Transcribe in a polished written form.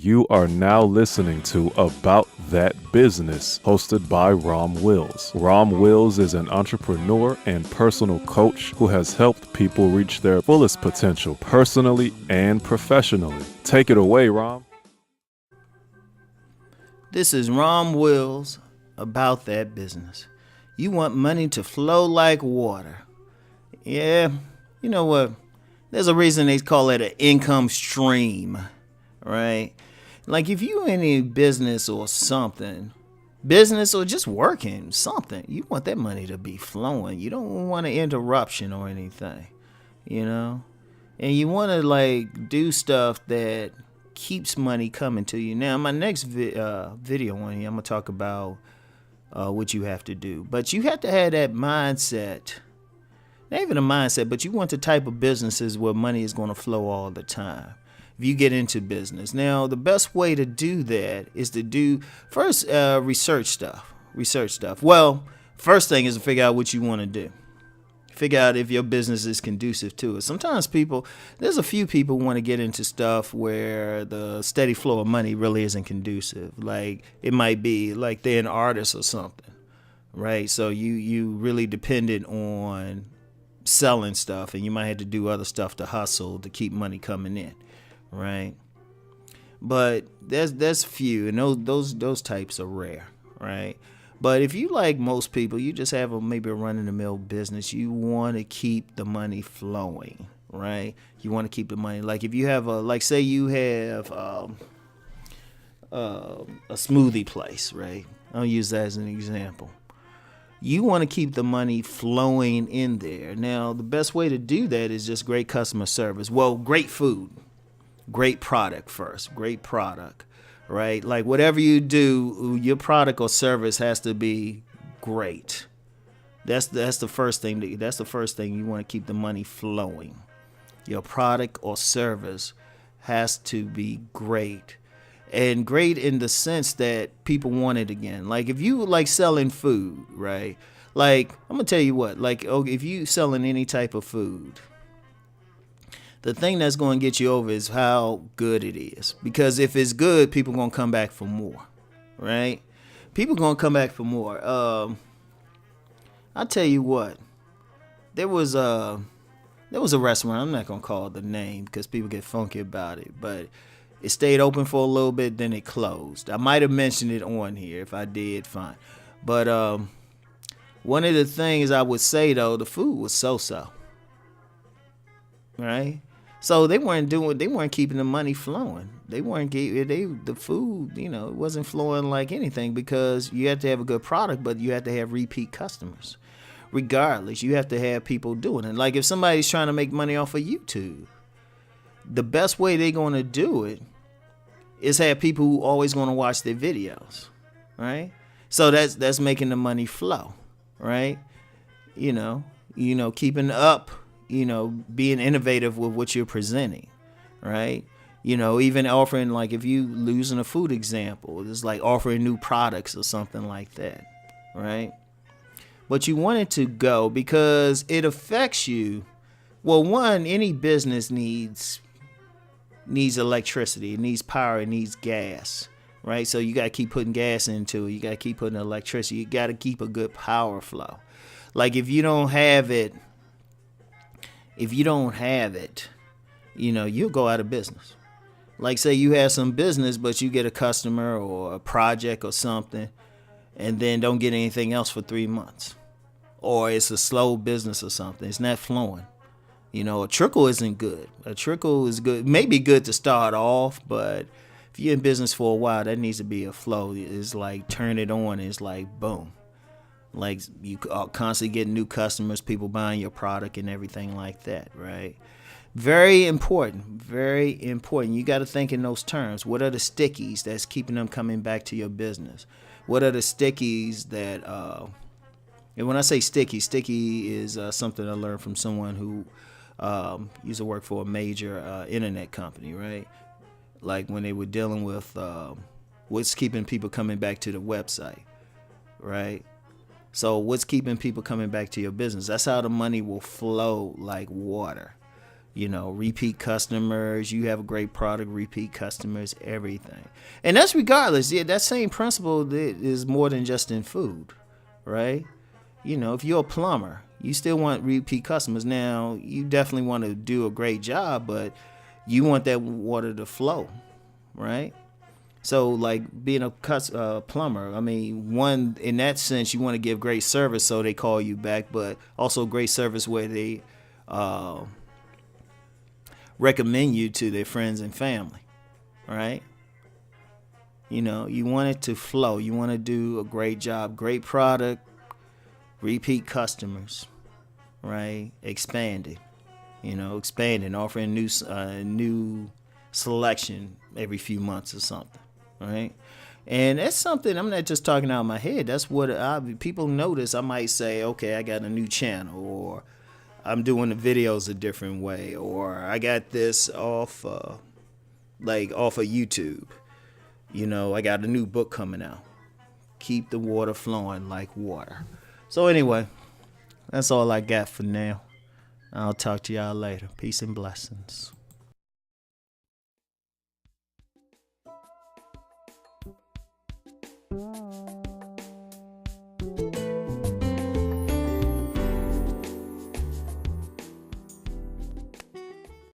You are now listening to About That Business, hosted by Rom Wills. Rom Wills is an entrepreneur and personal coach who has helped people reach their fullest potential personally and professionally. Take it away, Rom. This is Rom Wills, About That Business. You want money to flow like water. Yeah, you know what? There's a reason they call it an income stream, right? Like if you in a business or something, business or just working something, you want that money to be flowing. You don't want an interruption or anything, you know? And you want to like do stuff that keeps money coming to you. Now, my next video on here, I'm going to talk about what you have to do. But you have to have that mindset. Not even a mindset, but you want the type of businesses where money is going to flow all the time. If you get into business. Now, the best way to do that is to do first research stuff. Well, first thing is to figure out what you want to do. Figure out if your business is conducive to it. Sometimes there's a few people who want to get into stuff where the steady flow of money really isn't conducive. Like it might be like they're an artist or something, right? So you really dependent on selling stuff, and you might have to do other stuff to hustle to keep money coming in, right? But there's few, and those types are rare, right? But if you like most people, you just have maybe a run-of-the-mill business. You want to keep the money flowing, right? You want to keep the money. Like if you have say you have a smoothie place, right? I'll use that as an example. You want to keep the money flowing in there. Now, the best way to do that is just great customer service. Well, great food, great product first, great product, right? Like whatever you do, your product or service has to be great. That's the first thing. That's the first thing you want to keep the money flowing. Your product or service has to be great. And great in the sense that people want it again. Like if you like selling food, right? Like I'm gonna tell you what. Like if you selling any type of food, the thing that's going to get you over is how good it is. Because if it's good, people are going to come back for more, right? People are going to come back for more. I'll tell you what. There was a restaurant. I'm not gonna call the name because people get funky about it, but it stayed open for a little bit, then it closed. I might have mentioned it on here. If I did, fine. But one of the things I would say though, the food was so-so. Right? So they weren't keeping the money flowing. The food, it wasn't flowing like anything because you have to have a good product, but you have to have repeat customers. Regardless, you have to have people doing it. Like if somebody's trying to make money off of YouTube, the best way they're going to do it is have people who always going to watch their videos, right? So that's making the money flow, right? Keeping up, being innovative with what you're presenting, right? Even offering, like if you losing a food example, it's like offering new products or something like that, right? But you want it to go because it affects you. Well, one, any business needs electricity, it needs power, it needs gas, right? So you got to keep putting gas into it. You got to keep putting electricity. You got to keep a good power flow. Like if you don't have it, you'll go out of business. Like say you have some business, but you get a customer or a project or something, and then don't get anything else for 3 months. Or it's a slow business or something. It's not flowing. A trickle isn't good. A trickle is good. Maybe good to start off, but if you're in business for a while, that needs to be a flow. It's like turn it on. It's like boom. Like you are constantly getting new customers, people buying your product and everything like that, right? Very important. Very important. You got to think in those terms. What are the stickies that's keeping them coming back to your business? What are the stickies that, and when I say sticky is something I learned from someone who used to work for a major internet company, right? Like when they were dealing with what's keeping people coming back to the website, right? So what's keeping people coming back to your business? That's how the money will flow like water. repeat customers. You have a great product, repeat customers, everything. And that's regardless. Yeah, that same principle is more than just in food, right? If you're a plumber, you still want repeat customers. Now, you definitely want to do a great job, but you want that water to flow, right? So, like being a plumber, I mean, one, in that sense, you want to give great service, so they call you back, but also great service where they recommend you to their friends and family, right? You want it to flow. You want to do a great job, great product, repeat customers, right? Expanding, offering new selection every few months or something, right? And that's something I'm not just talking out of my head. That's what people notice. I might say, okay, I got a new channel, or I'm doing the videos a different way, or I got this off of YouTube. I got a new book coming out. Keep the water flowing like water. So anyway, that's all I got for now. I'll talk to y'all later. Peace and blessings.